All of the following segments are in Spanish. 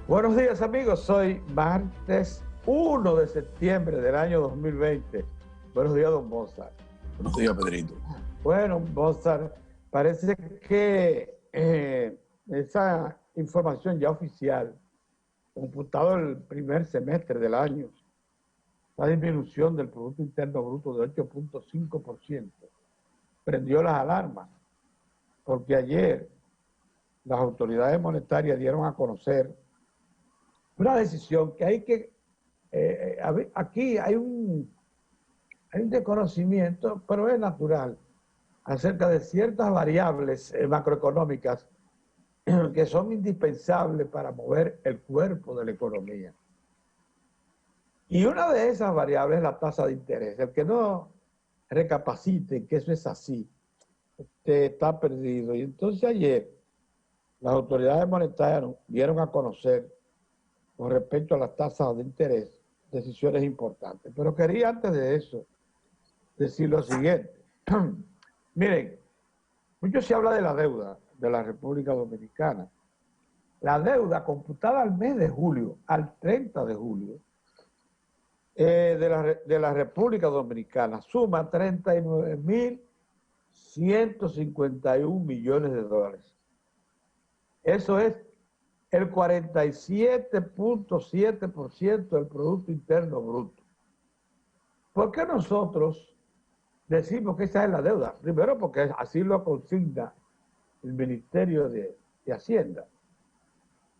Buenos días amigos, soy martes 1 de septiembre del año 2020. Buenos días, don Mozart. Buenos días, Pedrito. Bueno, Mozart, parece que esa información ya oficial, computado el primer semestre del año, la disminución del Producto Interno Bruto de 8.5%, prendió las alarmas, porque ayer las autoridades monetarias dieron a conocer una decisión que hay que, aquí hay un desconocimiento, pero es natural, acerca de ciertas variables macroeconómicas que son indispensables para mover el cuerpo de la economía. Y una de esas variables es la tasa de interés. El que no recapacite que eso es así, está perdido. Y entonces ayer las autoridades monetarias dieron a conocer con respecto a las tasas de interés decisiones importantes. Pero quería antes de eso decir lo siguiente. Miren, mucho se habla de la deuda de la República Dominicana. La deuda computada al mes de julio, al 30 de julio, de la República Dominicana suma 39.151 millones de dólares. Eso es el 47.7% del Producto Interno Bruto. ¿Por qué nosotros decimos que esa es la deuda? Primero porque así lo consigna el Ministerio de Hacienda,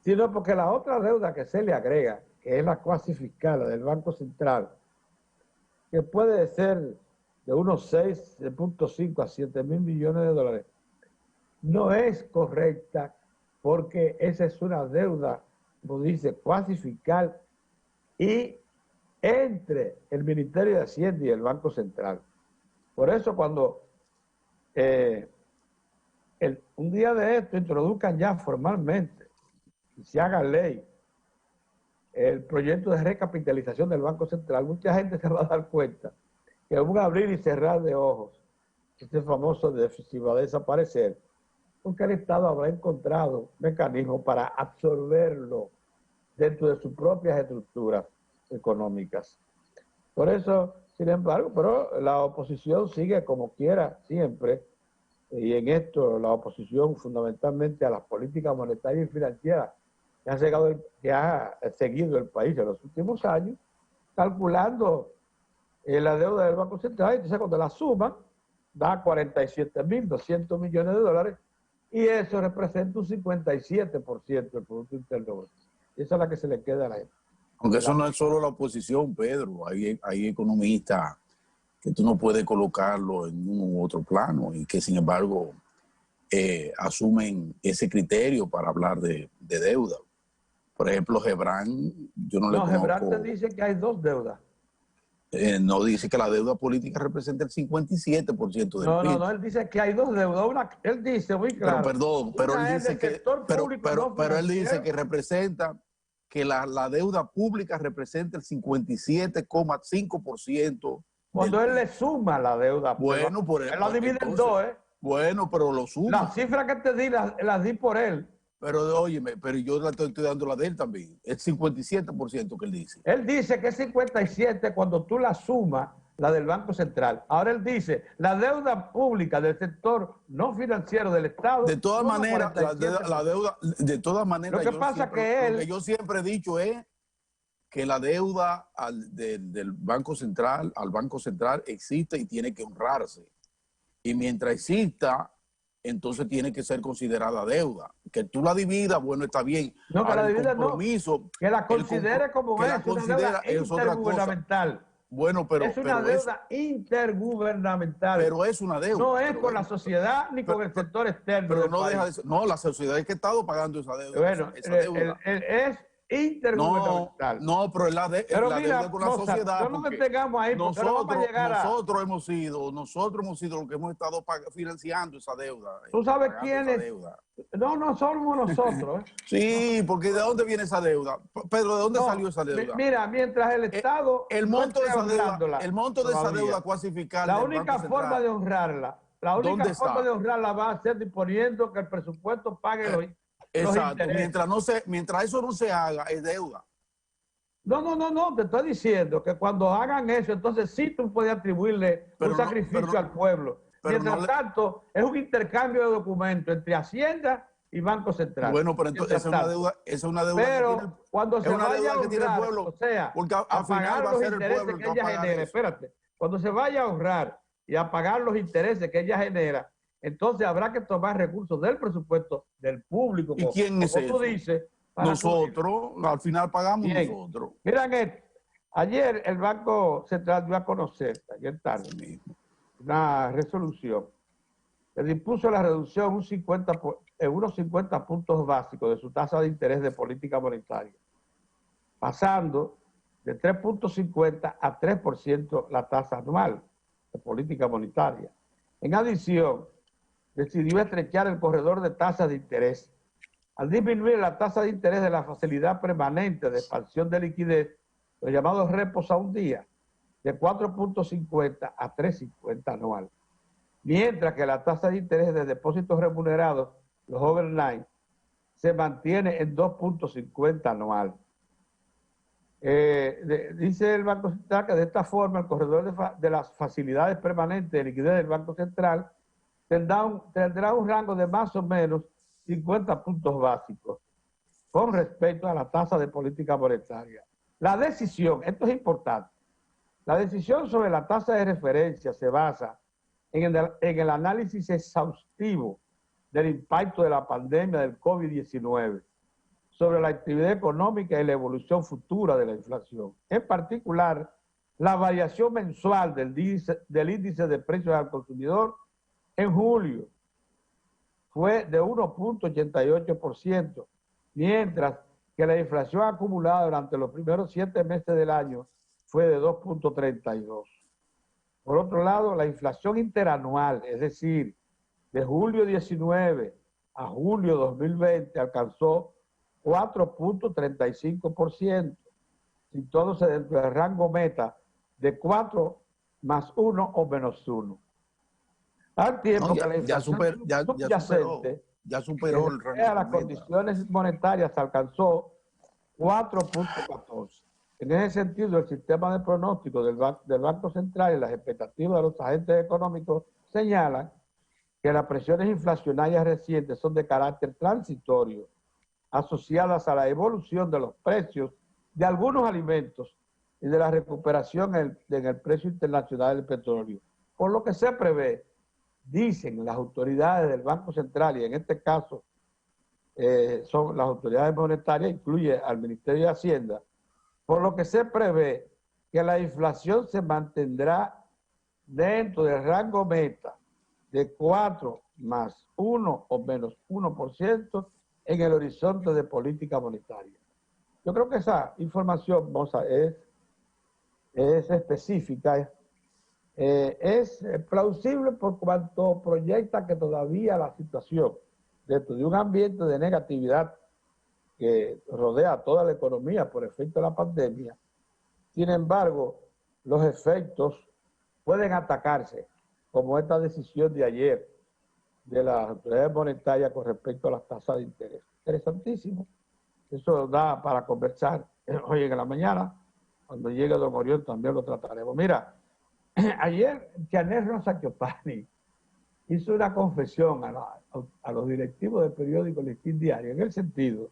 sino porque la otra deuda que se le agrega, que es la cuasi fiscal del Banco Central, que puede ser de unos 6.5 a 7 mil millones de dólares, no es correcta porque esa es una deuda, como dice, cuasi fiscal y entre el Ministerio de Hacienda y el Banco Central. Por eso cuando un día de esto introduzcan ya formalmente y se haga ley el proyecto de recapitalización del Banco Central, mucha gente se va a dar cuenta que un abrir y cerrar de ojos, este famoso déficit va a desaparecer, porque el Estado habrá encontrado mecanismos para absorberlo dentro de sus propias estructuras económicas. Por eso, sin embargo, pero la oposición sigue como quiera siempre, y en esto la oposición fundamentalmente a las políticas monetarias y financieras que ha seguido el país en los últimos años, calculando la deuda del Banco Central. Entonces cuando la suman da 47.200 millones de dólares y eso representa un 57% del Producto Interno Bruto. Esa es la que se le queda a la gente. Aunque eso no es solo la oposición, Pedro. Hay economistas que tú no puedes colocarlo en un u otro plano y que sin embargo asumen ese criterio para hablar de deuda. Por ejemplo, Gebran, yo no le conozco. Gebran te dice que hay dos deudas. No dice que la deuda política representa el 57% del PIB. No, él dice que hay dos deudas. Él dice muy claro. Pero él dice que, pero él dice que representa, que la deuda pública representa el 57,5%. Cuando él le suma la deuda. Bueno, por él la divide en dos, ¿eh? Bueno, pero lo suma. La cifra que te di, las di por él. Pero óyeme, pero yo le estoy dando la de él también. El 57% que él dice. Él dice que es 57 cuando tú la sumas, la del Banco Central. Ahora él dice, la deuda pública del sector no financiero del Estado. De todas maneras, la deuda, de todas maneras. Lo que pasa que él... Lo que yo siempre he dicho es que la deuda del Banco Central al Banco Central existe y tiene que honrarse. Y mientras exista, entonces tiene que ser considerada deuda. Que tú la dividas, bueno, está bien. No, que la divida no. Que la considere como es una deuda intergubernamental. Bueno, pero... Es una deuda intergubernamental. Pero es una deuda. No es con la sociedad ni con el sector externo. Pero no deja de ser... No, la sociedad es que ha estado pagando esa deuda. Bueno, esa deuda. Es intergubernamental. No, pero es la deuda con la sociedad. No nos detengamos ahí, porque no vamos a llegar a... Nosotros hemos sido los que hemos estado financiando esa deuda. ¿Tú sabes quién es? No somos nosotros. Sí, porque ¿de dónde viene esa deuda? Pedro, ¿de dónde salió esa deuda? Mira, mientras el Estado... El monto de esa deuda cuasi fiscal. La única forma de honrarla, va a ser disponiendo que el presupuesto pague los Exacto, intereses. mientras eso no se haga, es deuda. No, te estoy diciendo que cuando hagan eso, entonces sí tú puedes atribuirle un Pero no, sacrificio al pueblo. pero no Mientras le, tanto, es un intercambio de documentos entre Hacienda y Banco Central. bueno, pero entonces Mientras tanto. esa es una deuda que tiene, Pero cuando es se una vaya a deuda que tiene el ahorrar, o pueblo, sea, porque al a final pagar va a los ser el pueblo intereses el que que va a ella pagar genera, eso. espérate, cuando se vaya a ahorrar y a pagar los intereses que ella genera, entonces habrá que tomar recursos del presupuesto del público, ¿Y quién es como tú eso? dices, para cubrir. Nosotros, al final pagamos Bien, nosotros. miren esto. Ayer el Banco Central dio a conocer, ayer tarde, Así mismo. una resolución que dispuso la reducción en unos 50 puntos básicos de su tasa de interés de política monetaria, pasando de 3,50 a 3% la tasa anual de política monetaria. En adición, decidió estrechar el corredor de tasas de interés al disminuir la tasa de interés de la facilidad permanente de expansión de liquidez, los llamados repos a un día, de 4,50 a 3,50 anual, mientras que la tasa de interés de depósitos remunerados, los overnight, se mantiene en 2,50 anual. Dice el Banco Central que de esta forma el corredor de las facilidades permanentes de liquidez del Banco Central tendrá un rango de más o menos 50 puntos básicos con respecto a la tasa de política monetaria. La decisión, esto es importante, la decisión sobre la tasa de referencia se basa en el análisis exhaustivo del impacto de la pandemia del COVID-19 sobre la actividad económica y la evolución futura de la inflación. En particular, la variación mensual del índice de precios al consumidor en julio fue de 1,88%, mientras que la inflación acumulada durante los primeros 7 meses del año fue de 2,32%. Por otro lado, la inflación interanual, es decir, de julio 19 a julio 2020, alcanzó 4,35%, situándose dentro del rango meta de 4 más 1 o menos 1. Al No, tiempo que la inflación subyacente, ya que superó el refleja rango las meta. condiciones monetarias, alcanzó 4,14. En ese sentido, el sistema de pronóstico del Banco Central y las expectativas de los agentes económicos señalan que las presiones inflacionarias recientes son de carácter transitorio, asociadas a la evolución de los precios de algunos alimentos y de la recuperación en el precio internacional del petróleo. Por lo que se prevé, dicen las autoridades del Banco Central, y en este caso son las autoridades monetarias, incluye al Ministerio de Hacienda, por lo que se prevé que la inflación se mantendrá dentro del rango meta de 4 más 1 o menos 1% en el horizonte de política monetaria. Yo creo que esa información, Moza, es específica, es plausible por cuanto proyecta que todavía la situación dentro de un ambiente de negatividad que rodea a toda la economía por efecto de la pandemia. Sin embargo, los efectos pueden atacarse, como esta decisión de ayer de las autoridades monetarias con respecto a las tasas de interés. Interesantísimo. Eso da para conversar hoy en la mañana. Cuando llegue don Orión también lo trataremos. Mira, ayer Chanel Rosa Chiopani hizo una confesión a los directivos del periódico Listín Diario, en el sentido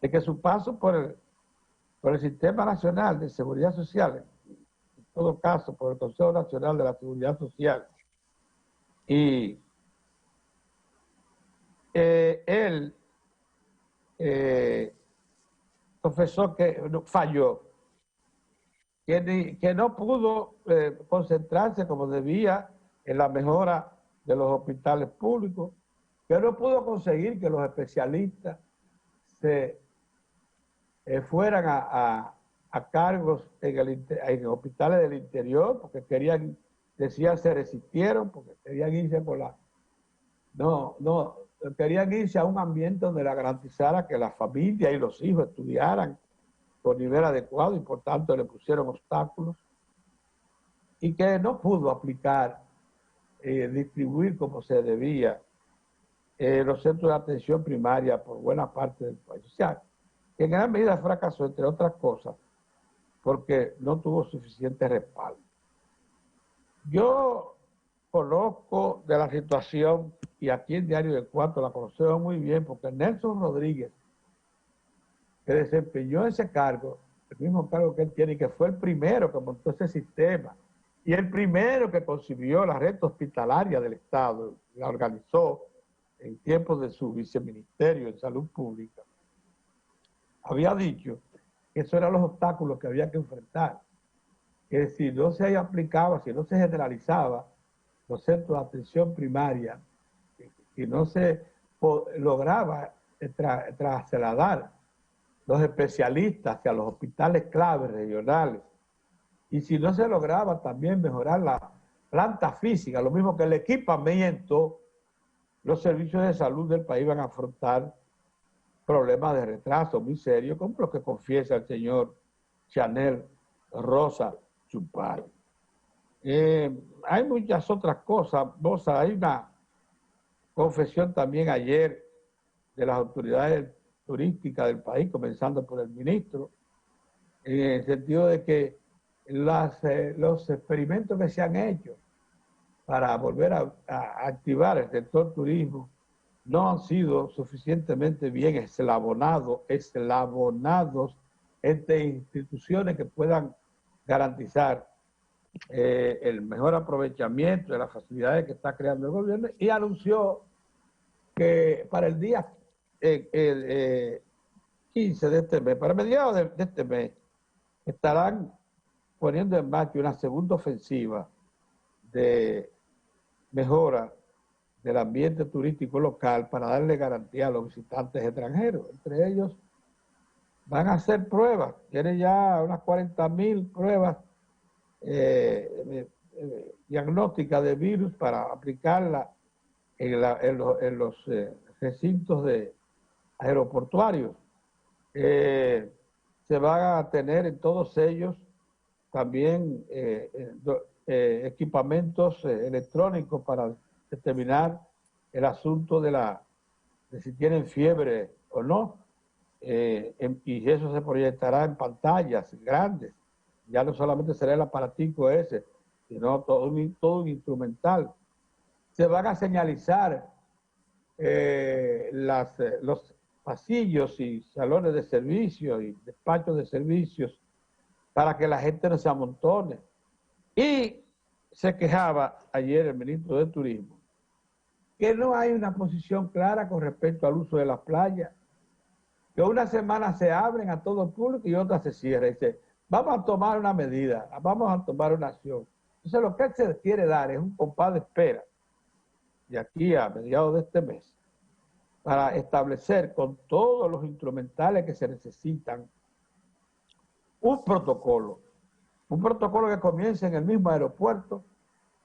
de que su paso por el Sistema Nacional de Seguridad Social, en todo caso por el Consejo Nacional de la Seguridad Social, y él confesó que falló, que no pudo concentrarse como debía en la mejora de los hospitales públicos, que no pudo conseguir que los especialistas se fueran a cargos en hospitales del interior, porque decían, se resistieron, porque querían irse por la... No, querían irse a un ambiente donde le garantizara que la familia y los hijos estudiaran por nivel adecuado y por tanto le pusieron obstáculos, y que no pudo aplicar, distribuir como se debía los centros de atención primaria por buena parte del país. O sea, que en gran medida fracasó, entre otras cosas, porque no tuvo suficiente respaldo. Yo conozco de la situación, y aquí en Diario del Cuarto la conocemos muy bien, porque Nelson Rodríguez, que desempeñó ese cargo, el mismo cargo que él tiene, y que fue el primero que montó ese sistema, y el primero que concibió la red hospitalaria del Estado, la organizó en tiempos de su viceministerio en Salud Pública, había dicho que esos eran los obstáculos que había que enfrentar, que si no se aplicaba, si no se generalizaba los centros de atención primaria, si no se lograba trasladar los especialistas hacia los hospitales claves regionales, y si no se lograba también mejorar la planta física, lo mismo que el equipamiento, los servicios de salud del país van a afrontar problemas de retraso muy serios, como lo que confiesa el señor Chanel Rosa Chupar. Hay muchas otras cosas, Bosa. Hay una confesión también ayer de las autoridades turísticas del país, comenzando por el ministro, en el sentido de que los experimentos que se han hecho para volver a activar el sector turismo no han sido suficientemente bien eslabonados entre instituciones que puedan garantizar el mejor aprovechamiento de las facilidades que está creando el gobierno, y anunció que para el día 15 de este mes, para mediados de este mes, estarán poniendo en marcha una segunda ofensiva de mejora del ambiente turístico local para darle garantía a los visitantes extranjeros. Entre ellos van a hacer pruebas, tienen ya unas 40.000 pruebas diagnósticas de virus para aplicarla en los recintos aeroportuarios. Se van a tener en todos ellos también equipamientos electrónicos para determinar el asunto de si tienen fiebre o no, y eso se proyectará en pantallas grandes. Ya no solamente será el aparatico ese, sino todo un instrumental. Se van a señalizar los pasillos y salones de servicio y despachos de servicios para que la gente no se amontone. Y se quejaba ayer el ministro de Turismo que no hay una posición clara con respecto al uso de las playas, que una semana se abren a todo público y otra se cierra. Y dice, vamos a tomar una medida, vamos a tomar una acción. Entonces lo que él se quiere dar es un compás de espera de aquí a mediados de este mes para establecer con todos los instrumentales que se necesitan un protocolo que comience en el mismo aeropuerto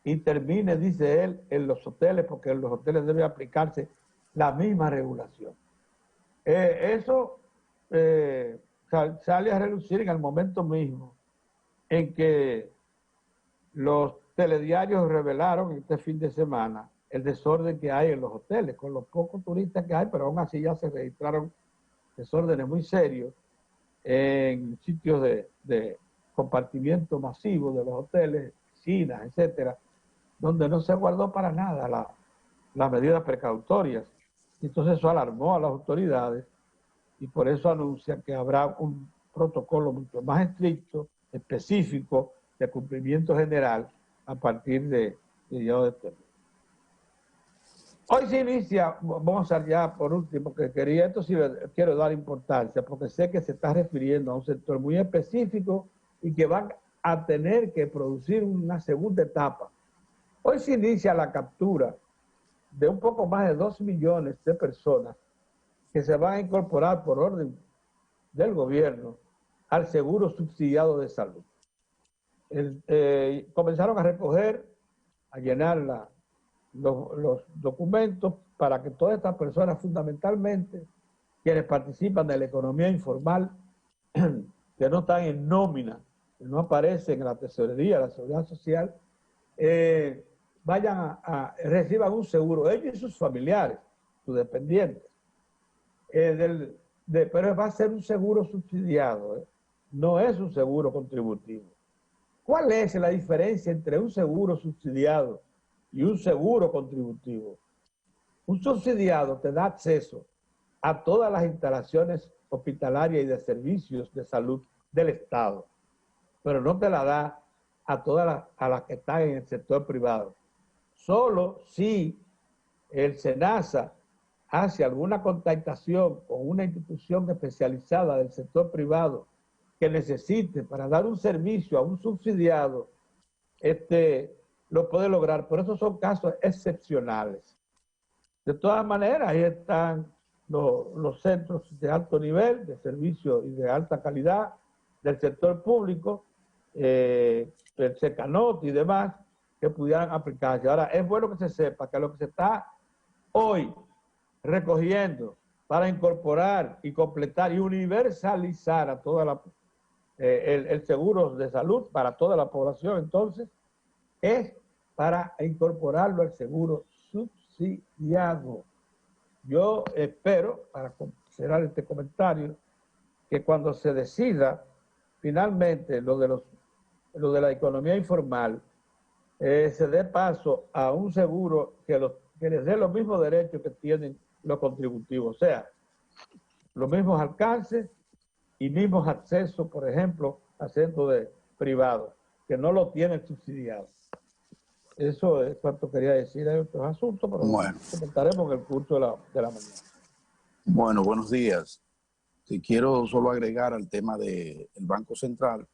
y termine, dice él, en los hoteles, porque en los hoteles debe aplicarse la misma regulación. Eso sale a relucir en el momento mismo en que los telediarios revelaron este fin de semana el desorden que hay en los hoteles, con los pocos turistas que hay, pero aún así ya se registraron desórdenes muy serios en sitios de compartimiento masivo de los hoteles, piscinas, etcétera, donde no se guardó para nada las medidas precautorias. Entonces eso alarmó a las autoridades y por eso anuncian que habrá un protocolo mucho más estricto, específico, de cumplimiento general a partir de este mes. Hoy se inicia, vamos a ya por último, que quería, esto sí quiero dar importancia, porque sé que se está refiriendo a un sector muy específico y que van a tener que producir una segunda etapa. Hoy se inicia la captura de un poco más de 2 millones de personas que se van a incorporar por orden del gobierno al seguro subsidiado de salud. Comenzaron a recoger, a llenar los documentos para que todas estas personas, fundamentalmente quienes participan de la economía informal, que no están en nómina, que no aparecen en la tesorería de la Seguridad Social, reciban un seguro, ellos y sus familiares, sus dependientes. Pero va a ser un seguro subsidiado, ¿eh? No es un seguro contributivo. ¿Cuál es la diferencia entre un seguro subsidiado y un seguro contributivo? Un subsidiado te da acceso a todas las instalaciones hospitalarias y de servicios de salud del Estado, pero no te la da a todas las que están en el sector privado. Solo si el SENASA hace alguna contactación con una institución especializada del sector privado que necesite para dar un servicio a un subsidiado, lo puede lograr. Por eso son casos excepcionales. De todas maneras, ahí están los centros de alto nivel, de servicio y de alta calidad del sector público, el SECANOT y demás, que pudieran aplicarse. Ahora, es bueno que se sepa que lo que se está hoy recogiendo para incorporar y completar y universalizar a toda el seguro de salud para toda la población, entonces, es para incorporarlo al seguro subsidiado. Yo espero, para cerrar este comentario, que cuando se decida finalmente lo de la economía informal, se dé paso a un seguro que les dé los mismos derechos que tienen los contributivos, o sea, los mismos alcances y mismos accesos, por ejemplo, a centros privados, que no lo tienen subsidiado. Eso es cuanto quería decir. Hay otros asuntos, pero bueno, comentaremos en el curso de la mañana. Bueno, buenos días. Si quiero solo agregar al tema del Banco Central,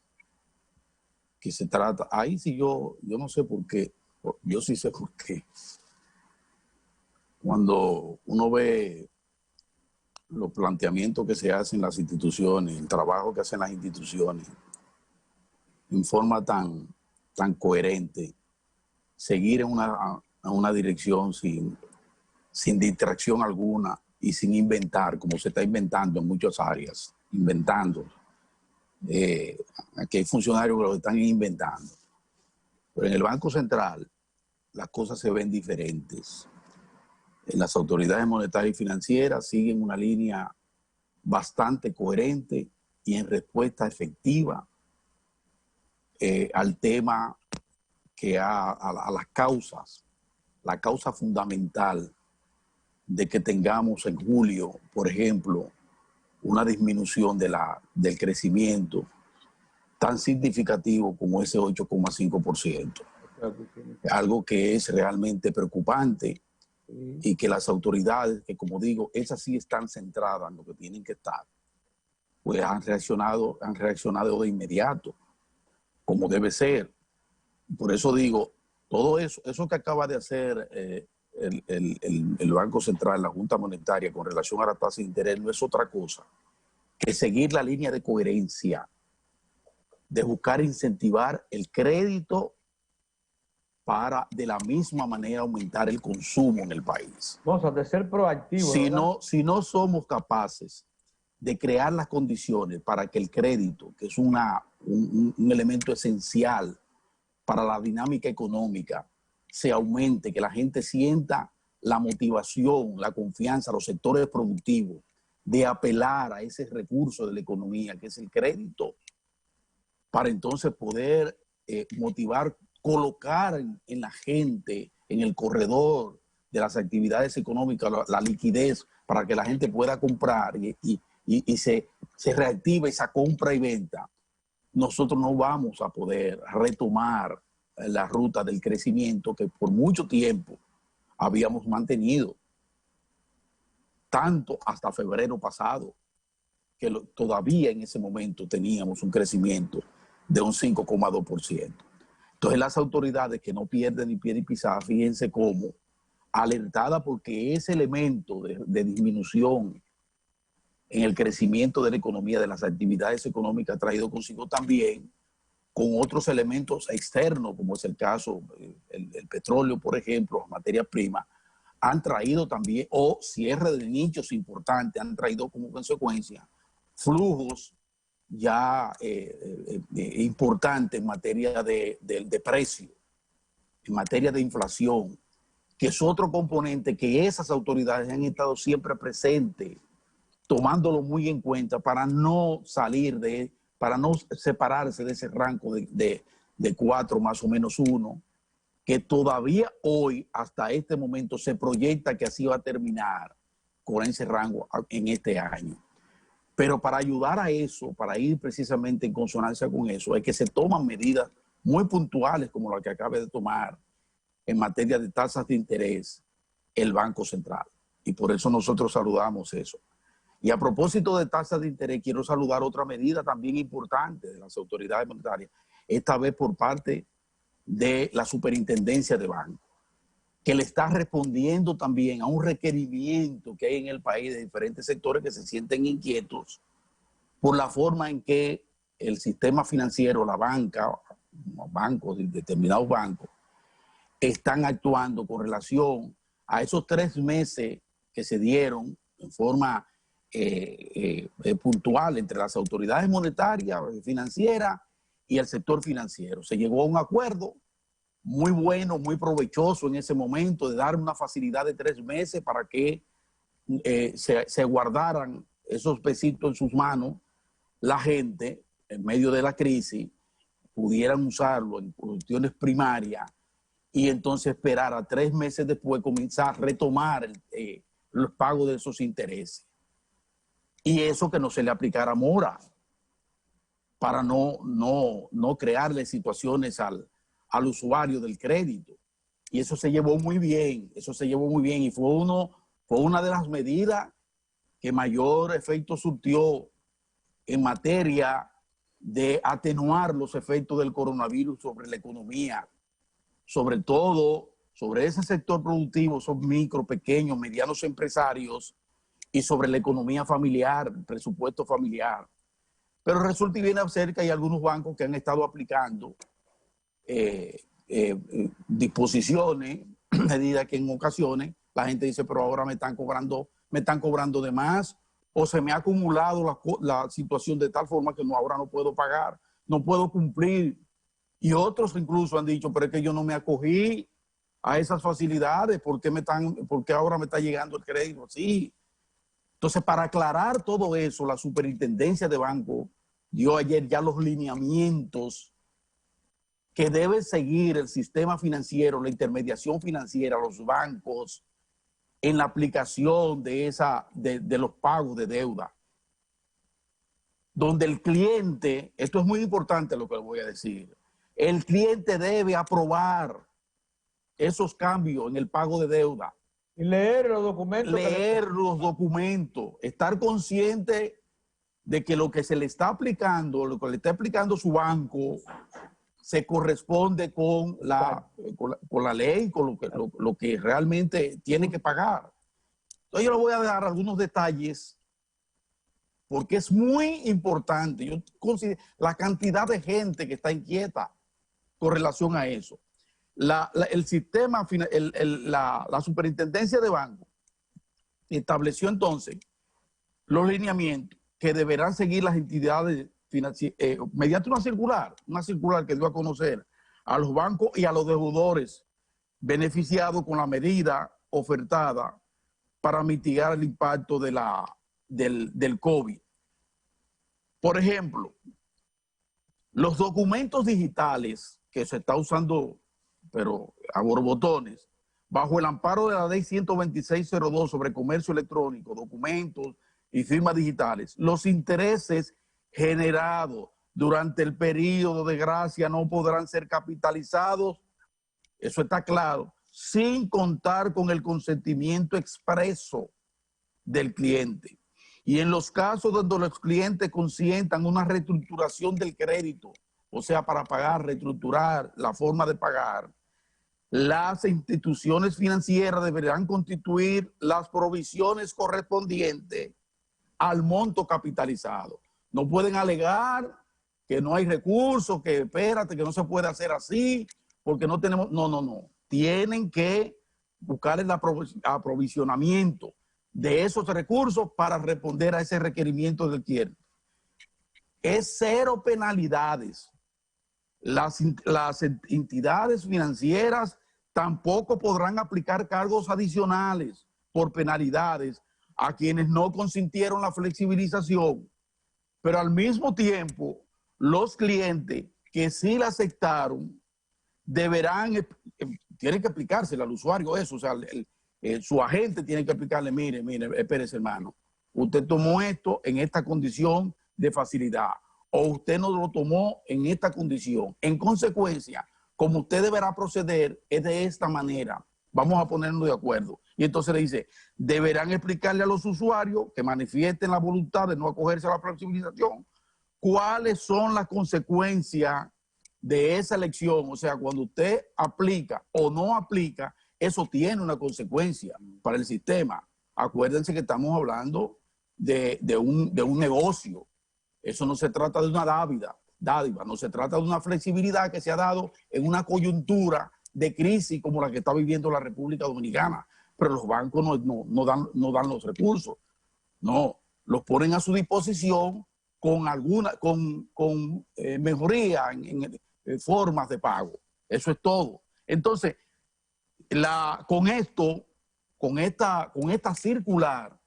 que se trata, ahí sí yo no sé por qué, yo sí sé por qué. Cuando uno ve los planteamientos que se hacen en las instituciones, el trabajo que hacen las instituciones, en forma tan coherente, seguir en una dirección sin distracción alguna y sin inventar, como se está inventando en muchas áreas, inventando. Aquí hay funcionarios que lo están inventando. Pero en el Banco Central las cosas se ven diferentes. Las autoridades monetarias y financieras siguen una línea bastante coherente y en respuesta efectiva al tema que a las causas, la causa fundamental de que tengamos en julio, por ejemplo, una disminución del crecimiento tan significativo como ese 8,5%. Algo que es realmente preocupante y que las autoridades, que como digo, esas sí están centradas en lo que tienen que estar, pues han reaccionado de inmediato, como debe ser. Por eso digo, todo eso que acaba de hacer el Banco Central, la Junta Monetaria, con relación a la tasa de interés, no es otra cosa que seguir la línea de coherencia, de buscar incentivar el crédito para de la misma manera aumentar el consumo en el país. Vamos de ser proactivos. Si no somos capaces de crear las condiciones para que el crédito, que es un elemento esencial para la dinámica económica, se aumente, que la gente sienta la motivación, la confianza, los sectores productivos de apelar a ese recurso de la economía, que es el crédito, para entonces poder motivar, colocar en la gente, en el corredor de las actividades económicas, la liquidez para que la gente pueda comprar y se reactive esa compra y venta, nosotros no vamos a poder retomar la ruta del crecimiento que por mucho tiempo habíamos mantenido, tanto hasta febrero pasado, que todavía en ese momento teníamos un crecimiento de un 5,2%. Entonces las autoridades, que no pierden ni pie ni pisada, fíjense cómo, alertada porque ese elemento de disminución en el crecimiento de la economía, de las actividades económicas, ha traído consigo también con otros elementos externos, como es el caso el petróleo, por ejemplo, las materias primas, han traído también, o cierre de nichos importantes, han traído como consecuencia flujos ya importantes en materia de precio, en materia de inflación, que es otro componente que esas autoridades han estado siempre presentes, tomándolo muy en cuenta para no salir para no separarse de ese rango de 4 más o menos 1, que todavía hoy, hasta este momento, se proyecta que así va a terminar con ese rango en este año. Pero para ayudar a eso, para ir precisamente en consonancia con eso, es que se toman medidas muy puntuales como la que acaba de tomar en materia de tasas de interés el Banco Central. Y por eso nosotros saludamos eso. Y a propósito de tasas de interés, quiero saludar otra medida también importante de las autoridades monetarias, esta vez por parte de la Superintendencia de Bancos, que le está respondiendo también a un requerimiento que hay en el país de diferentes sectores que se sienten inquietos por la forma en que el sistema financiero, la banca, bancos, determinados bancos, están actuando con relación a esos 3 meses que se dieron en forma puntual entre las autoridades monetarias, financieras y el sector financiero. Se llegó a un acuerdo muy bueno, muy provechoso en ese momento de dar una facilidad de 3 meses para que se guardaran esos pesitos en sus manos, la gente en medio de la crisis pudieran usarlo en cuestiones primarias y entonces esperar a 3 meses después comenzar a retomar los pagos de esos intereses. Y eso que no se le aplicara mora para no crearle situaciones al usuario del crédito. Y eso se llevó muy bien, y fue una de las medidas que mayor efecto surtió en materia de atenuar los efectos del coronavirus sobre la economía, sobre todo sobre ese sector productivo, son micro, pequeños, medianos empresarios y sobre la economía familiar, el presupuesto familiar. Pero resulta y viene a ser que hay algunos bancos que han estado aplicando disposiciones, medidas que en ocasiones la gente dice, pero ahora me están cobrando de más, o se me ha acumulado la situación de tal forma que ahora no puedo pagar, no puedo cumplir. Y otros incluso han dicho, pero es que yo no me acogí a esas facilidades, ¿por qué ahora me está llegando el crédito así? Entonces, para aclarar todo eso, la Superintendencia de Bancos dio ayer ya los lineamientos que debe seguir el sistema financiero, la intermediación financiera, los bancos, en la aplicación de los pagos de deuda. Donde el cliente, esto es muy importante lo que le voy a decir, el cliente debe aprobar esos cambios en el pago de deuda. Y leer los documentos. Los documentos, estar consciente de que lo que se le está aplicando, lo que le está aplicando su banco, se corresponde con la ley, con lo que realmente tiene que pagar. Entonces yo le voy a dar algunos detalles porque es muy importante. Yo considero la cantidad de gente que está inquieta con relación a eso. El sistema, la Superintendencia de Bancos estableció entonces los lineamientos que deberán seguir las entidades mediante una circular que dio a conocer a los bancos y a los deudores beneficiados con la medida ofertada para mitigar el impacto del COVID. Por ejemplo, los documentos digitales que se está usando, pero a borbotones, bajo el amparo de la ley 126.02 sobre comercio electrónico, documentos y firmas digitales, los intereses generados durante el periodo de gracia no podrán ser capitalizados, eso está claro, sin contar con el consentimiento expreso del cliente. Y en los casos donde los clientes consientan una reestructuración del crédito, o sea, para pagar, reestructurar la forma de pagar, las instituciones financieras deberán constituir las provisiones correspondientes al monto capitalizado. No pueden alegar que no hay recursos, que espérate, que no se puede hacer así, porque no tenemos... No. Tienen que buscar el aprovisionamiento de esos recursos para responder a ese requerimiento del cliente. Es 0 penalidades. Las entidades financieras tampoco podrán aplicar cargos adicionales por penalidades a quienes no consintieron la flexibilización. Pero al mismo tiempo, los clientes que sí la aceptaron deberán, tienen que explicárselo al usuario eso, o sea, su agente tiene que explicarle, mire, espérese hermano, usted tomó esto en esta condición de facilidad, o usted no lo tomó en esta condición. En consecuencia, como usted deberá proceder es de esta manera, vamos a ponernos de acuerdo. Y entonces le dice, deberán explicarle a los usuarios que manifiesten la voluntad de no acogerse a la flexibilización, cuáles son las consecuencias de esa elección. O sea, cuando usted aplica o no aplica, eso tiene una consecuencia para el sistema. Acuérdense que estamos hablando de un negocio. Eso no se trata de una dádiva, no se trata de una flexibilidad que se ha dado en una coyuntura de crisis como la que está viviendo la República Dominicana. Pero los bancos no dan los recursos. No, los ponen a su disposición con mejoría en formas de pago. Eso es todo. Entonces, con esta circular,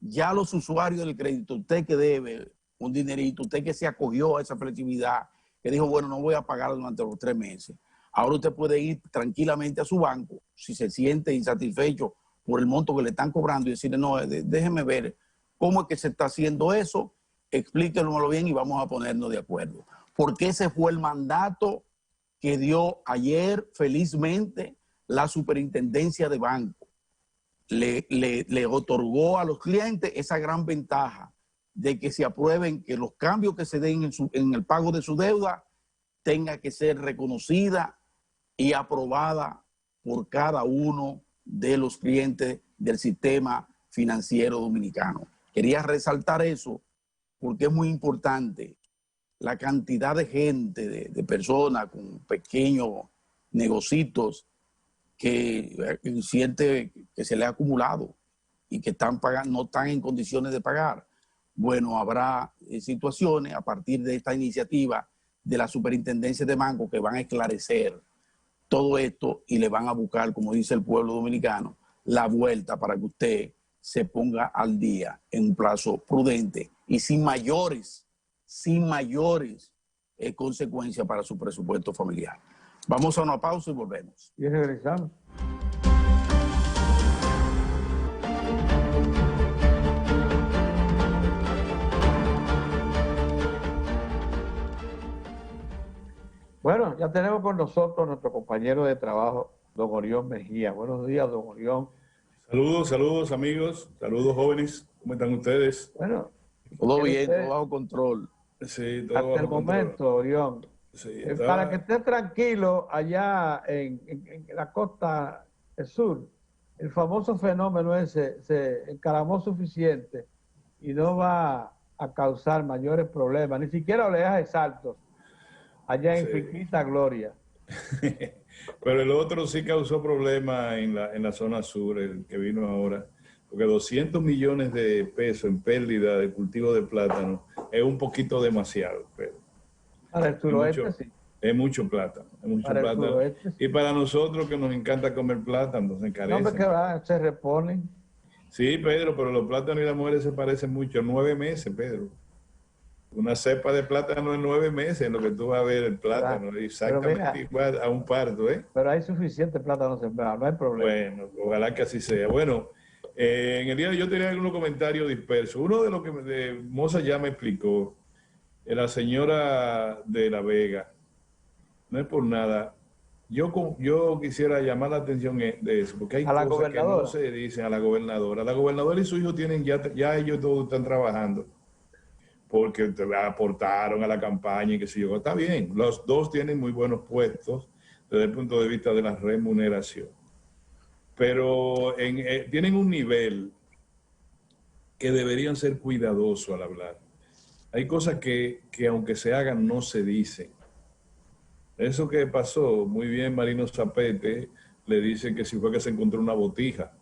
ya los usuarios del crédito, usted que debe un dinerito, usted que se acogió a esa flexibilidad, que dijo, bueno, no voy a pagar durante los 3 meses. Ahora usted puede ir tranquilamente a su banco, si se siente insatisfecho por el monto que le están cobrando, y decirle, no, déjeme ver cómo es que se está haciendo eso, explíquenlo bien y vamos a ponernos de acuerdo. Porque ese fue el mandato que dio ayer, felizmente, la Superintendencia de Banco. Le otorgó a los clientes esa gran ventaja de que se aprueben, que los cambios que se den en el pago de su deuda tenga que ser reconocida y aprobada por cada uno de los clientes del sistema financiero dominicano. Quería resaltar eso porque es muy importante. La cantidad de gente, de personas con pequeños negocios que siente que se le ha acumulado y que están pagando, no están en condiciones de pagar. Bueno, habrá situaciones a partir de esta iniciativa de la Superintendencia de Banco que van a esclarecer todo esto y le van a buscar, como dice el pueblo dominicano, la vuelta para que usted se ponga al día en un plazo prudente y sin mayores consecuencias para su presupuesto familiar. Vamos a una pausa y volvemos. Y regresamos. Bueno, ya tenemos con nosotros nuestro compañero de trabajo, don Orión Mejía. Buenos días, don Orión. Saludos amigos, saludos jóvenes, ¿cómo están ustedes? Bueno, todo bien, todo bajo control. Sí, todo hasta el momento, Orión. Sí, para que esté tranquilo allá en la costa sur, el famoso fenómeno ese se encaramó suficiente y no va a causar mayores problemas, ni siquiera oleajes saltos allá en Finquita Gloria. Pero el otro sí causó problemas en la zona sur, el que vino ahora, porque 200 millones de pesos en pérdida de cultivo de plátano es un poquito demasiado. Pero para el suroeste sí. Es mucho plátano, Suroeste, sí. Y para nosotros que nos encanta comer plátano, se encarecen. No, porque se reponen. Sí, Pedro, pero los plátanos y las mujeres se parecen mucho. 9 meses, Pedro. Una cepa de plátano en 9 meses, en lo que tú vas a ver el plátano, exactamente igual a un pardo, ¿eh? Pero hay suficiente plátano sembrado, no hay problema. Bueno, ojalá que así sea. Bueno, en el día de hoy yo tenía algunos comentarios dispersos. Uno de los que Moza ya me explicó, la señora de La Vega, no es por nada. Yo quisiera llamar la atención de eso, porque hay cosas que no se dicen a la gobernadora. La gobernadora y su hijo tienen ya ellos todos están trabajando, porque aportaron a la campaña y qué sé yo. Está bien, los dos tienen muy buenos puestos desde el punto de vista de la remuneración. Pero tienen un nivel que deberían ser cuidadosos al hablar. Hay cosas que aunque se hagan no se dicen. Eso que pasó, muy bien Marino Zapete le dice que si fue que se encontró una botija.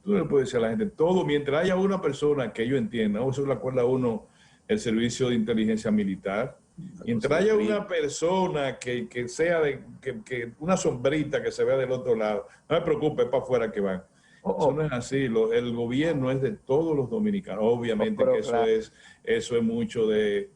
Tú le puedes decir a la gente, todo mientras haya una persona que ellos entiendan, eso le acuerda a uno el servicio de inteligencia militar, Mientras haya una persona que sea que una sombrita que se vea del otro lado, no me preocupe, es para afuera que van. Eso no es así. El gobierno es de todos los dominicanos. Obviamente que claro, eso es mucho de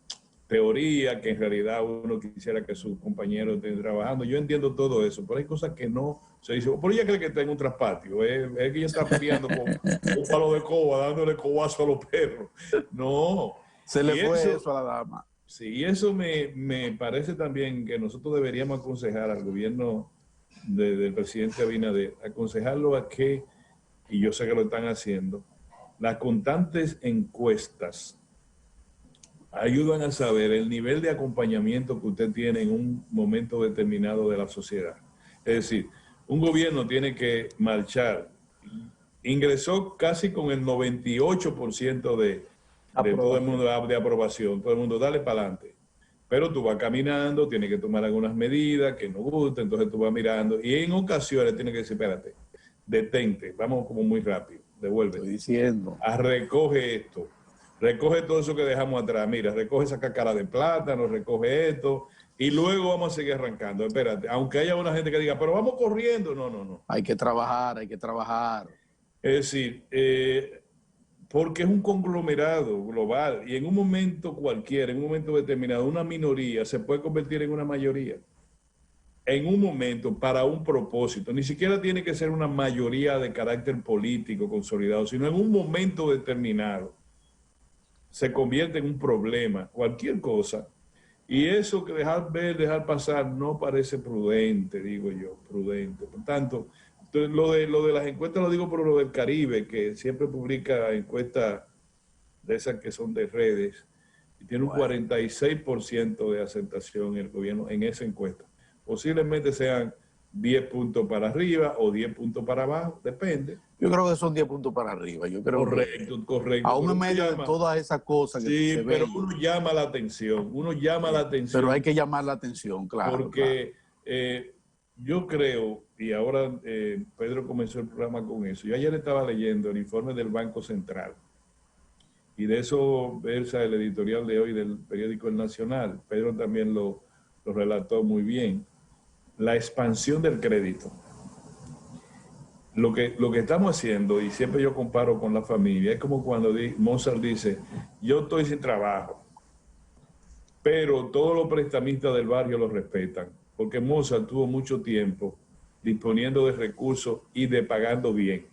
teoría, que en realidad uno quisiera que sus compañeros estén trabajando. Yo entiendo todo eso, pero hay cosas que no se dicen. Por ella cree que tengo un traspatio. Es que ella está peleando con un palo de coba, dándole cobazo a los perros. No. Se le fue eso a la dama. Sí, y eso me parece también que nosotros deberíamos aconsejar al gobierno del presidente Abinader, aconsejarlo a que, y yo sé que lo están haciendo, las constantes encuestas ayudan a saber el nivel de acompañamiento que usted tiene en un momento determinado de la sociedad. Es decir, un gobierno tiene que marchar. Ingresó casi con el 98% de todo el mundo de aprobación. Todo el mundo, dale para adelante. Pero tú vas caminando, tienes que tomar algunas medidas que no gustan, entonces tú vas mirando. Y en ocasiones tienes que decir, espérate, detente, vamos como muy rápido, devuélvete. Estoy diciendo. Recoge esto. Recoge todo eso que dejamos atrás. Mira, recoge esa cáscara de plátano, recoge esto, y luego vamos a seguir arrancando. Espérate, aunque haya una gente que diga, pero vamos corriendo. No, no, no. Hay que trabajar, hay que trabajar. Es decir, porque es un conglomerado global y en un momento cualquiera, en un momento determinado, una minoría se puede convertir en una mayoría. En un momento, para un propósito. Ni siquiera tiene que ser una mayoría de carácter político consolidado, sino en un momento determinado se convierte en un problema, cualquier cosa. Y eso que dejar ver, dejar pasar, no parece prudente, digo yo, prudente. Por tanto, lo de las encuestas lo digo por lo del Caribe, que siempre publica encuestas de esas que son de redes, y tiene un 46% de aceptación el gobierno en esa encuesta. Posiblemente sean 10 puntos para arriba o 10 puntos para abajo, depende. Yo creo que son 10 puntos para arriba. Yo creo correcto. Aún en medio de todas esas cosas que sí, se pero ven, uno llama la atención, la atención. Pero hay que llamar la atención, claro. Porque yo creo, y ahora Pedro comenzó el programa con eso, yo ayer estaba leyendo el informe del Banco Central, y de eso versa el editorial de hoy del periódico El Nacional. Pedro también lo relató muy bien. La expansión del crédito. Lo que estamos haciendo, y siempre yo comparo con la familia, es como cuando Mozart dice, yo estoy sin trabajo, pero todos los prestamistas del barrio lo respetan, porque Mozart tuvo mucho tiempo disponiendo de recursos y de pagando bien.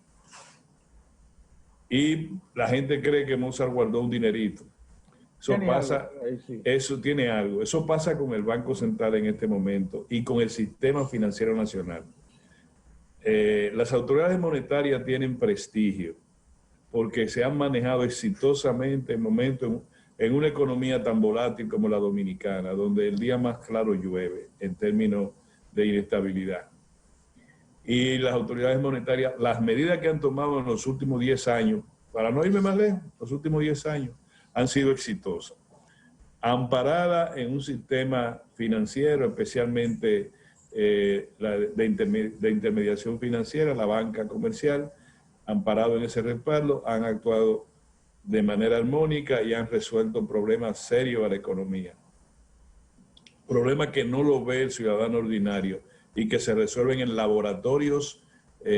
Y la gente cree que Mozart guardó un dinerito. Eso pasa, eso tiene algo. Eso pasa con el Banco Central en este momento y con el sistema financiero nacional. Las autoridades monetarias tienen prestigio porque se han manejado exitosamente en una economía tan volátil como la dominicana, donde el día más claro llueve en términos de inestabilidad. Y las autoridades monetarias, las medidas que han tomado en los últimos 10 años, para no irme más lejos, los últimos 10 años, han sido exitosas. Amparada en un sistema financiero, especialmente de intermediación financiera, la banca comercial, amparado en ese respaldo, han actuado de manera armónica y han resuelto problemas serios a la economía. Problemas que no lo ve el ciudadano ordinario y que se resuelven en laboratorios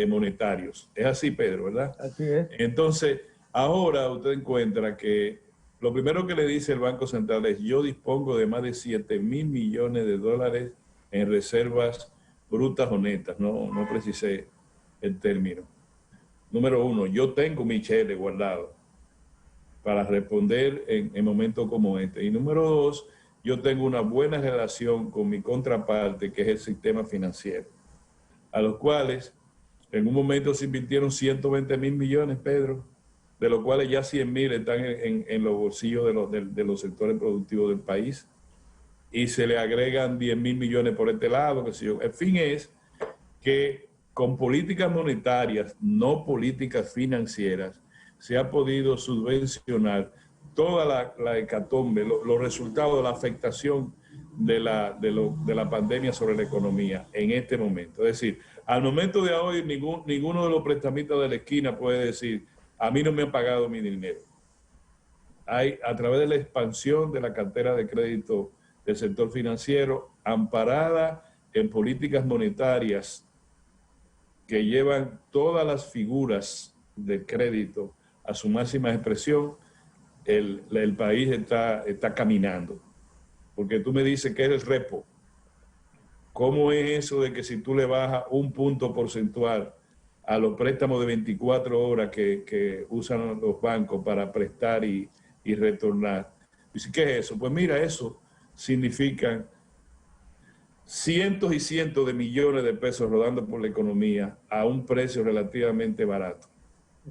monetarios. Es así, Pedro, ¿verdad? Así es. Entonces, ahora usted encuentra que lo primero que le dice el Banco Central es: yo dispongo de más de 7,000 millones de dólares en reservas brutas o netas. No precisé el término. Número uno, yo tengo mi cheque guardado para responder en momentos como este. Y número dos, yo tengo una buena relación con mi contraparte, que es el sistema financiero, a los cuales en un momento se invirtieron 120,000 millones, Pedro, de los cuales ya 100,000 están en los bolsillos de los sectores productivos del país, y se le agregan 10,000 millones por este lado, qué sé yo. El fin es que con políticas monetarias, no políticas financieras, se ha podido subvencionar toda la hecatombe, los resultados de la afectación de la pandemia sobre la economía en este momento. Es decir, al momento de hoy, ninguno de los prestamistas de la esquina puede decir: a mí no me han pagado mi dinero. A través de la expansión de la cartera de crédito del sector financiero, amparada en políticas monetarias que llevan todas las figuras de crédito a su máxima expresión, el país está caminando. Porque tú me dices que es el repo. ¿Cómo es eso de que si tú le bajas un punto porcentual a los préstamos de 24 horas que usan los bancos para prestar y retornar? Dice, ¿qué es eso? Pues mira, eso significa cientos y cientos de millones de pesos rodando por la economía a un precio relativamente barato.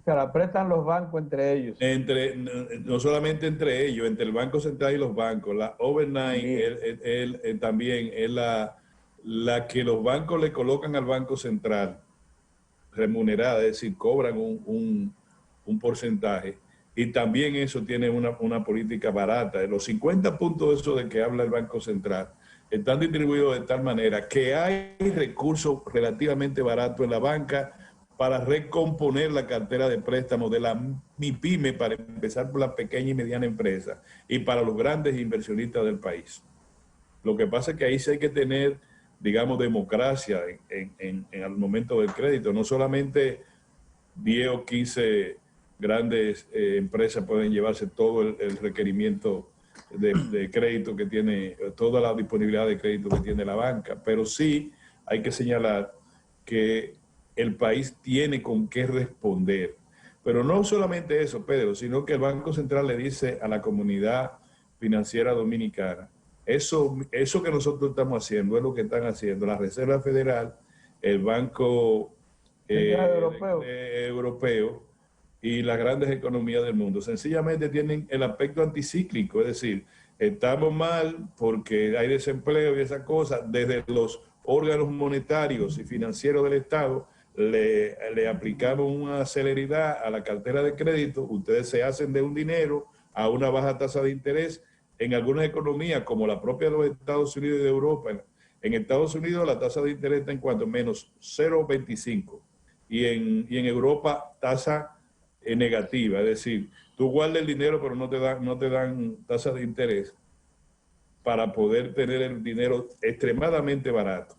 Se la prestan los bancos entre ellos. No solamente entre ellos, entre el Banco Central y los bancos. La overnight también es la que los bancos le colocan al Banco Central remunerada, es decir, cobran un porcentaje. Y también eso tiene una política barata. Los 50 puntos de eso de que habla el Banco Central están distribuidos de tal manera que hay recursos relativamente baratos en la banca para recomponer la cartera de préstamos de la MIPYME, para empezar por la pequeña y mediana empresa, y para los grandes inversionistas del país. Lo que pasa es que ahí sí hay que tener, digamos, democracia en el momento del crédito. No solamente 10 o 15 grandes empresas pueden llevarse todo el requerimiento de crédito que tiene, toda la disponibilidad de crédito que tiene la banca, pero sí hay que señalar que el país tiene con qué responder. Pero no solamente eso, Pedro, sino que el Banco Central le dice a la comunidad financiera dominicana, eso que nosotros estamos haciendo es lo que están haciendo la Reserva Federal, el Banco Europeo y las grandes economías del mundo. Sencillamente tienen el aspecto anticíclico, es decir, estamos mal porque hay desempleo y esas cosas. Desde los órganos monetarios y financieros del Estado le aplicamos una celeridad a la cartera de crédito. Ustedes se hacen de un dinero a una baja tasa de interés. En algunas economías, como la propia de los Estados Unidos y de Europa, en Estados Unidos la tasa de interés está en cuanto menos 0,25 y en Europa tasa negativa, es decir, tú guardas el dinero pero no te dan tasa de interés para poder tener el dinero extremadamente barato.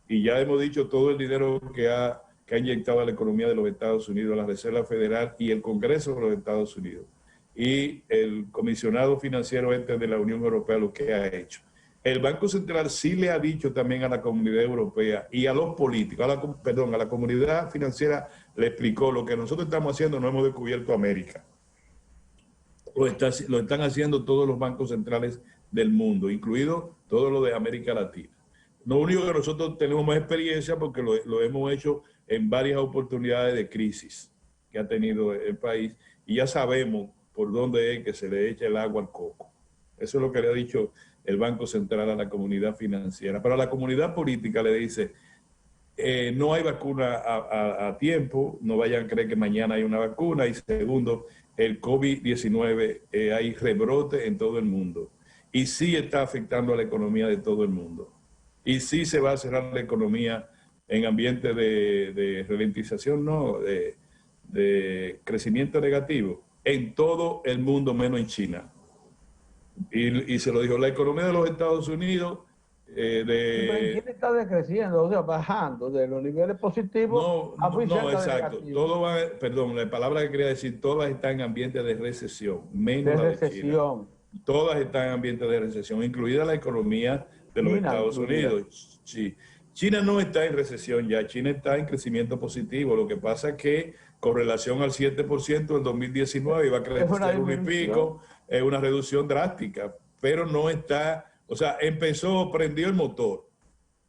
Y ya hemos dicho todo el dinero que ha inyectado a la economía de los Estados Unidos, la Reserva Federal y el Congreso de los Estados Unidos. Y el comisionado financiero de la Unión Europea lo que ha hecho. El Banco Central sí le ha dicho también a la comunidad europea y a los políticos, a la comunidad financiera le explicó lo que nosotros estamos haciendo, no hemos descubierto América. Lo están haciendo todos los bancos centrales del mundo, incluido todo lo de América Latina. Lo único que nosotros tenemos más experiencia porque lo hemos hecho en varias oportunidades de crisis que ha tenido el país y ya sabemos por dónde es que se le echa el agua al coco. Eso es lo que le ha dicho el Banco Central a la comunidad financiera. Pero a la comunidad política le dice, no hay vacuna a tiempo, no vayan a creer que mañana hay una vacuna. Y segundo, el COVID-19 hay rebrote en todo el mundo. Y sí está afectando a la economía de todo el mundo. Y sí se va a cerrar la economía en ambiente de ralentización, no, de crecimiento negativo, en todo el mundo menos en China. Y se lo dijo la economía de los Estados Unidos. China está decreciendo, o sea, bajando de los niveles positivos no, exacto. Todo va, perdón, la palabra que quería decir, todas están en ambiente de recesión, menos la de China. Todas están en ambiente de recesión, incluida la economía de los Estados Unidos. Sí. China no está en recesión ya, China está en crecimiento positivo. Lo que pasa es que con relación al 7% en 2019 iba a crecer 1 y pico, es una reducción drástica, pero no está, o sea, prendió el motor,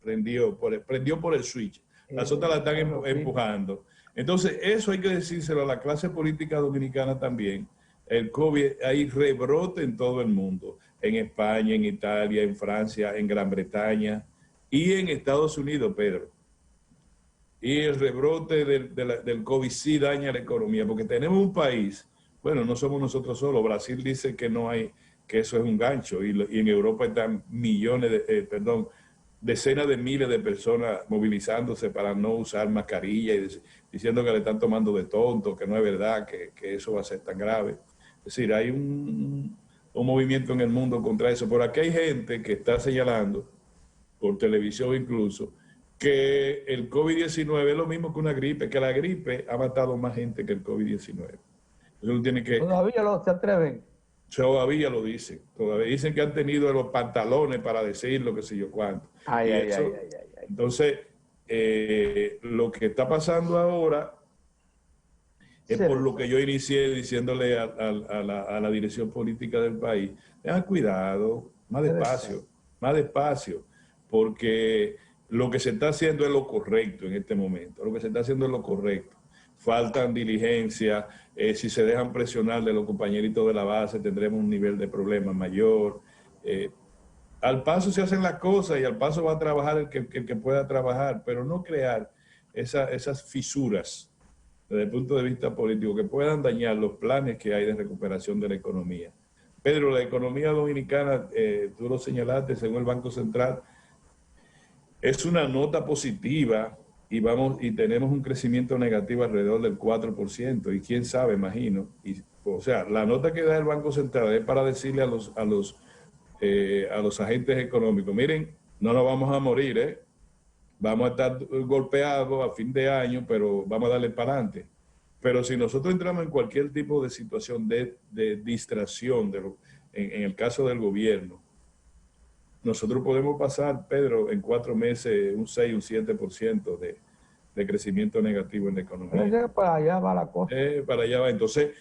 prendió por el switch, las otras la están empujando. Entonces, eso hay que decírselo a la clase política dominicana también. El COVID, hay rebrote en todo el mundo, en España, en Italia, en Francia, en Gran Bretaña y en Estados Unidos, Pedro. Y el rebrote del COVID sí daña la economía, porque tenemos un país, bueno, no somos nosotros solos, Brasil dice que no hay, que eso es un gancho, y en Europa están decenas de miles de personas movilizándose para no usar mascarilla y diciendo que le están tomando de tonto, que no es verdad, que eso va a ser tan grave. Es decir, hay un movimiento en el mundo contra eso. Por aquí hay gente que está señalando, por televisión incluso, que el COVID-19 es lo mismo que una gripe, que la gripe ha matado más gente que el COVID-19. Entonces uno tiene que... Todavía no se atreven. Todavía lo dicen. Todavía dicen que han tenido los pantalones para decir lo que sé yo cuánto. Ay. Entonces, lo que está pasando ahora es por lo que yo inicié diciéndole a la dirección política del país, tengan cuidado, más despacio, porque lo que se está haciendo es lo correcto en este momento, lo que se está haciendo es lo correcto. Faltan diligencias, si se dejan presionar de los compañeritos de la base tendremos un nivel de problema mayor. Al paso se hacen las cosas y al paso va a trabajar el que pueda trabajar, pero no crear esas fisuras desde el punto de vista político que puedan dañar los planes que hay de recuperación de la economía. Pedro, la economía dominicana, tú lo señalaste, según el Banco Central, es una nota positiva y tenemos un crecimiento negativo alrededor del 4%, y quién sabe, imagino. O sea, la nota que da el Banco Central es para decirle a los agentes económicos, miren, no nos vamos a morir, vamos a estar golpeados a fin de año, pero vamos a darle para adelante. Pero si nosotros entramos en cualquier tipo de situación de distracción, en el caso del gobierno, nosotros podemos pasar, Pedro, en 4 meses un 6, un 7% de crecimiento negativo en la economía. Pero para allá va la cosa. Para allá va. Entonces,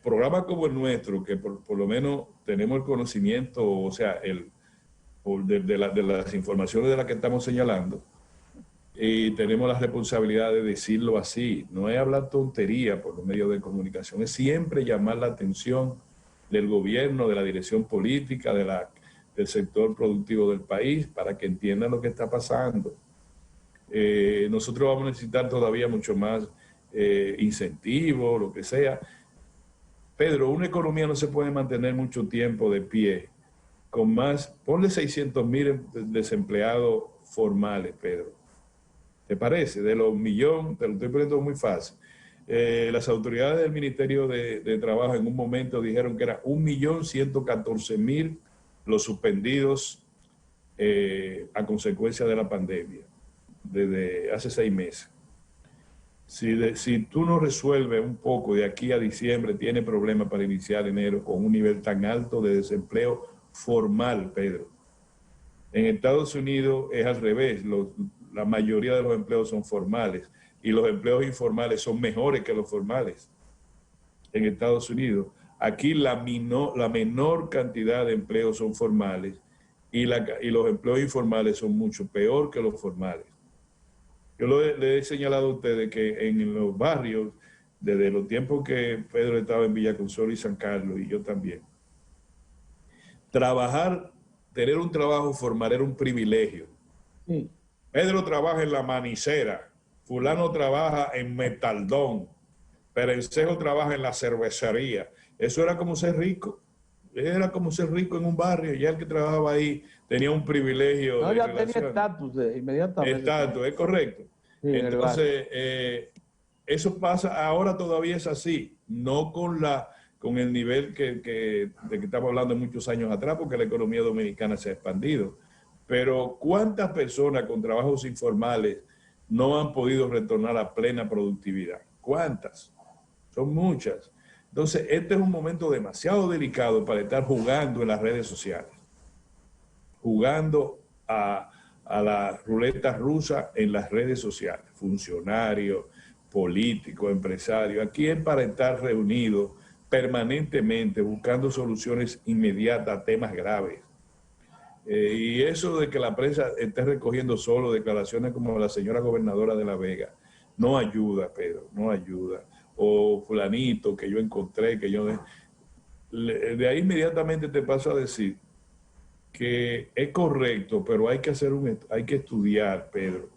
programas como el nuestro, que por lo menos tenemos el conocimiento, o sea, de las informaciones de las que estamos señalando, y tenemos la responsabilidad de decirlo así. No es hablar tontería por los medios de comunicación, es siempre llamar la atención del gobierno, de la dirección política, del sector productivo del país, para que entiendan lo que está pasando. Nosotros vamos a necesitar todavía mucho más incentivos, lo que sea. Pedro, una economía no se puede mantener mucho tiempo de pie con más, ponle 600,000 desempleados formales, Pedro. ¿Te parece? De los millones, te lo estoy poniendo muy fácil. Las autoridades del Ministerio de Trabajo en un momento dijeron que era 1.114.000 los suspendidos a consecuencia de la pandemia, desde hace 6 meses. Si tú no resuelves un poco de aquí a diciembre, tienes problemas para iniciar enero con un nivel tan alto de desempleo formal, Pedro. En Estados Unidos es al revés, la mayoría de los empleos son formales y los empleos informales son mejores que los formales en Estados Unidos. Aquí la menor cantidad de empleos son formales y los empleos informales son mucho peor que los formales. Yo le he señalado a ustedes que en los barrios, desde los tiempos que Pedro estaba en Villaconsuelo y San Carlos, y yo también, tener un trabajo formal era un privilegio. Sí. Pedro trabaja en la manicera, fulano trabaja en Metaldón, Perencejo trabaja en la cervecería. Eso era como ser rico. Era como ser rico en un barrio. Ya el que trabajaba ahí tenía un privilegio. No, ya tenía estatus inmediatamente. Estatus, es correcto. Sí, entonces, eso pasa, ahora todavía es así, no con el nivel de que estamos hablando de muchos años atrás, porque la economía dominicana se ha expandido. Pero ¿cuántas personas con trabajos informales no han podido retornar a plena productividad? ¿Cuántas? Son muchas. Entonces, este es un momento demasiado delicado para estar jugando en las redes sociales, jugando a la ruleta rusa en las redes sociales, funcionarios, políticos, empresarios. Aquí es para estar reunidos permanentemente buscando soluciones inmediatas a temas graves. Y eso de que la prensa esté recogiendo solo declaraciones como la señora gobernadora de La Vega, no ayuda, Pedro, no ayuda. O fulanito que yo encontré, que yo... De ahí inmediatamente te paso a decir que es correcto, pero hay que estudiar, Pedro,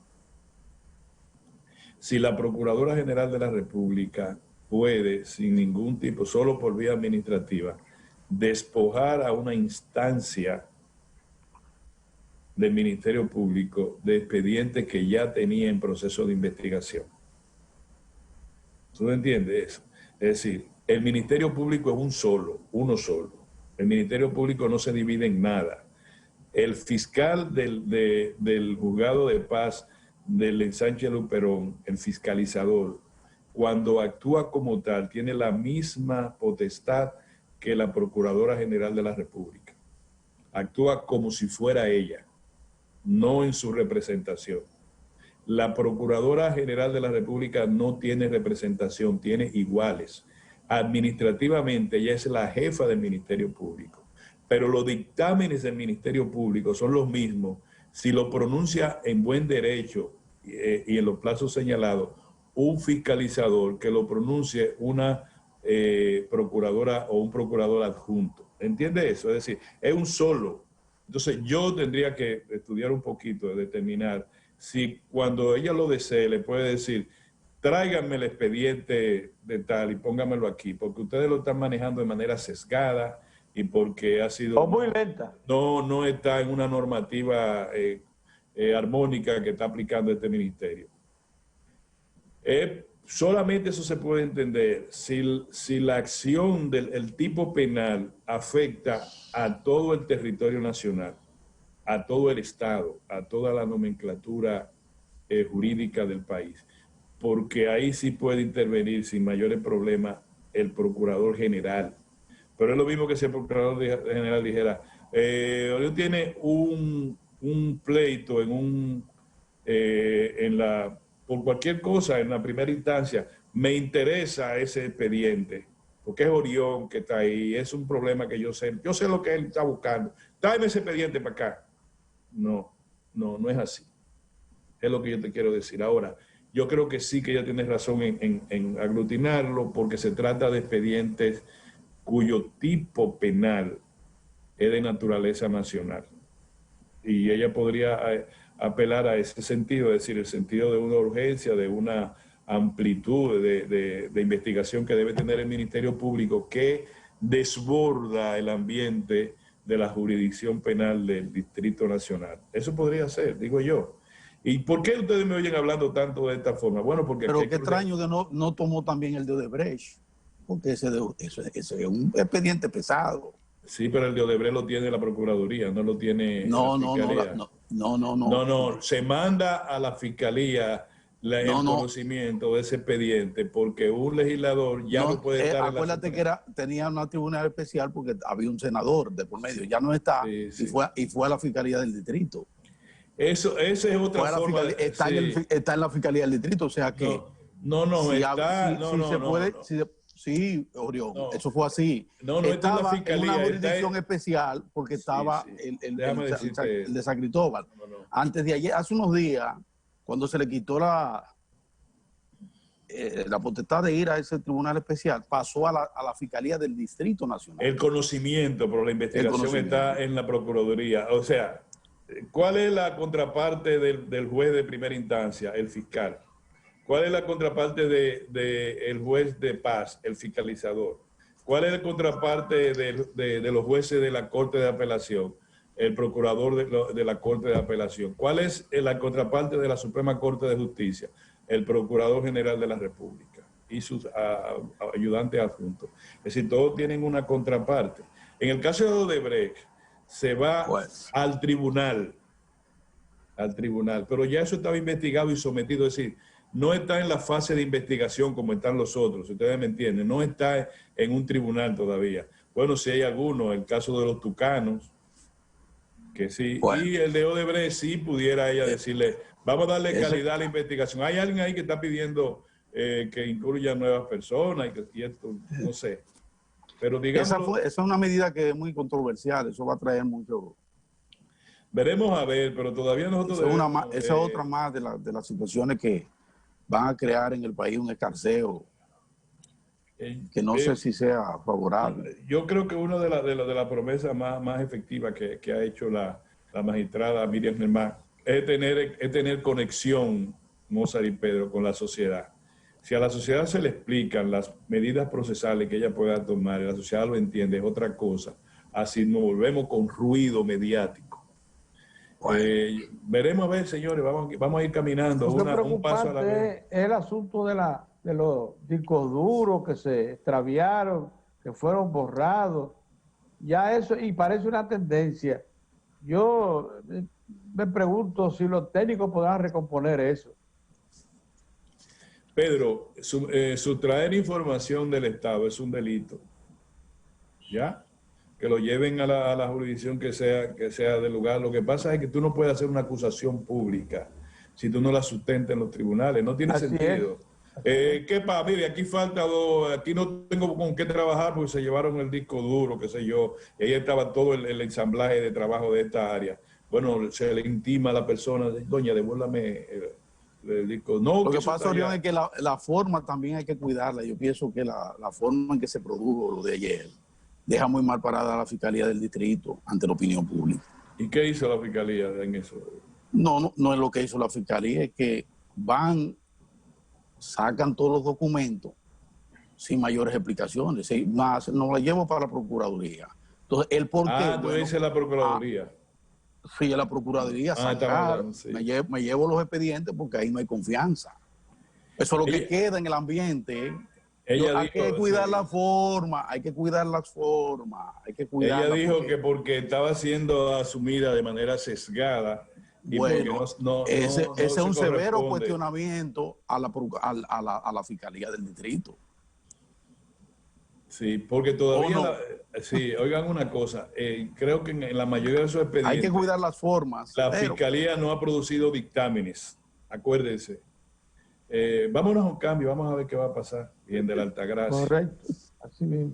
si la Procuradora General de la República puede, sin ningún tipo, solo por vía administrativa, despojar a una instancia del Ministerio Público de expedientes que ya tenía en proceso de investigación. ¿Tú entiendes eso? Es decir, el Ministerio Público es uno solo. El Ministerio Público no se divide en nada. El fiscal del juzgado de paz del ensanche Luperón, el fiscalizador, cuando actúa como tal, tiene la misma potestad que la Procuradora General de la República. Actúa como si fuera ella, no en su representación. La Procuradora General de la República no tiene representación, tiene iguales. Administrativamente ella es la jefa del Ministerio Público, pero los dictámenes del Ministerio Público son los mismos si lo pronuncia en buen derecho y en los plazos señalados un fiscalizador que lo pronuncie una procuradora o un procurador adjunto. ¿Entiende eso? Es decir, es un solo. Entonces yo tendría que estudiar un poquito, determinar si cuando ella lo desee le puede decir, tráiganme el expediente de tal y póngamelo aquí, porque ustedes lo están manejando de manera sesgada y porque ha sido... O muy lenta. No está en una normativa armónica que está aplicando este ministerio. Solamente eso se puede entender si la acción del tipo penal afecta a todo el territorio nacional, a todo el Estado, a toda la nomenclatura jurídica del país, porque ahí sí puede intervenir sin mayores problemas el Procurador General. Pero es lo mismo que si el Procurador General dijera, Orión tiene un pleito por cualquier cosa en la primera instancia, me interesa ese expediente, porque es Orión que está ahí, es un problema que yo sé lo que él está buscando, tráeme ese expediente para acá. No es así. Es lo que yo te quiero decir. Ahora, yo creo que sí que ella tiene razón en aglutinarlo, porque se trata de expedientes cuyo tipo penal es de naturaleza nacional. Y ella podría apelar a ese sentido, es decir, el sentido de una urgencia, de una amplitud de investigación que debe tener el Ministerio Público, que desborda el ambiente de la jurisdicción penal del Distrito Nacional. Eso podría ser, digo yo. ¿Y por qué ustedes me oyen hablando tanto de esta forma? Bueno, porque... Pero qué extraño que no tomó también el de Odebrecht, porque ese es un expediente pesado. Sí, pero el de Odebrecht lo tiene la Procuraduría, no lo tiene la Fiscalía. No, se manda a la Fiscalía el conocimiento de ese expediente, porque un legislador ya no puede estar en la... Acuérdate que tenía una tribunal especial porque había un senador de por medio, ya no está, sí. Y fue a la Fiscalía del Distrito. Esa es otra forma. Está en la Fiscalía del Distrito, o sea que... Sí, Orión, eso fue así. Estaba en una jurisdicción especial porque estaba el de San Cristóbal. Antes de ayer, hace unos días, cuando se le quitó la potestad de ir a ese tribunal especial, pasó a la Fiscalía del Distrito Nacional. El conocimiento, pero la investigación está en la Procuraduría. O sea, ¿cuál es la contraparte del juez de primera instancia? El fiscal. ¿Cuál es la contraparte del juez de paz, el fiscalizador? ¿Cuál es la contraparte de los jueces de la Corte de Apelación? El procurador de la Corte de Apelación. ¿Cuál es la contraparte de la Suprema Corte de Justicia? El Procurador General de la República y sus ayudantes adjuntos. Es decir, todos tienen una contraparte. En el caso de Odebrecht, se va al tribunal, pero ya eso estaba investigado y sometido, es decir, no está en la fase de investigación como están los otros, si ustedes me entienden, no está en un tribunal todavía. Bueno, si hay alguno, el caso de los tucanos, que sí, y el de Odebrecht sí pudiera ella decirle, vamos a darle calidad a la investigación. Hay alguien ahí que está pidiendo que incluya nuevas personas y esto, no sé. Pero digamos... Esa es una medida que es muy controversial, eso va a traer mucho... Veremos a ver, pero todavía nosotros... Esa es otra más de las situaciones que van a crear en el país un escarceo que no sé si sea favorable. Yo creo que una de las promesas más efectivas que ha hecho la magistrada Miriam Germán es tener conexión, Mozart y Pedro, con la sociedad. Si a la sociedad se le explican las medidas procesales que ella pueda tomar y la sociedad lo entiende, es otra cosa. Así nos volvemos con ruido mediático. Veremos a ver, señores, vamos a ir caminando un paso a la vez. Es el asunto de los discos duros que se extraviaron, que fueron borrados. Ya eso, y parece una tendencia. Yo me pregunto si los técnicos podrán recomponer eso. Pedro, sustraer información del Estado es un delito. ¿Ya? Que lo lleven a la jurisdicción que sea del lugar. Lo que pasa es que tú no puedes hacer una acusación pública si tú no la sustentas en los tribunales. No tiene sentido. ¿Qué pasa? Mire, aquí falta aquí no tengo con qué trabajar porque se llevaron el disco duro, qué sé yo, y ahí estaba todo el ensamblaje de trabajo de esta área. Bueno, se le intima a la persona, doña, devuélvame el disco. No, lo que pasa, Orión, es que la forma también hay que cuidarla. Yo pienso que la forma en que se produjo lo de ayer deja muy mal parada a la Fiscalía del Distrito ante la opinión pública. ¿Y qué hizo la Fiscalía en eso? No es lo que hizo la Fiscalía, es que sacan todos los documentos sin mayores explicaciones. Más no la llevo para la Procuraduría. Entonces, el por qué. Tú dices la Procuraduría. Sí, a la Procuraduría sacar, sí. me llevo los expedientes porque ahí no hay confianza. Eso es lo que queda en el ambiente. Hay que cuidar la forma, hay que cuidar las formas, hay que cuidar. Ella dijo que porque estaba siendo asumida de manera sesgada. Bueno, ese es un severo cuestionamiento a la Fiscalía del Distrito. Sí, porque todavía, sí, oigan una cosa, creo que en la mayoría de esos expedientes hay que cuidar las formas. La Fiscalía no ha producido dictámenes, acuérdense. Vámonos a un cambio, vamos a ver qué va a pasar. Bien, de la Altagracia. Correcto, así mismo.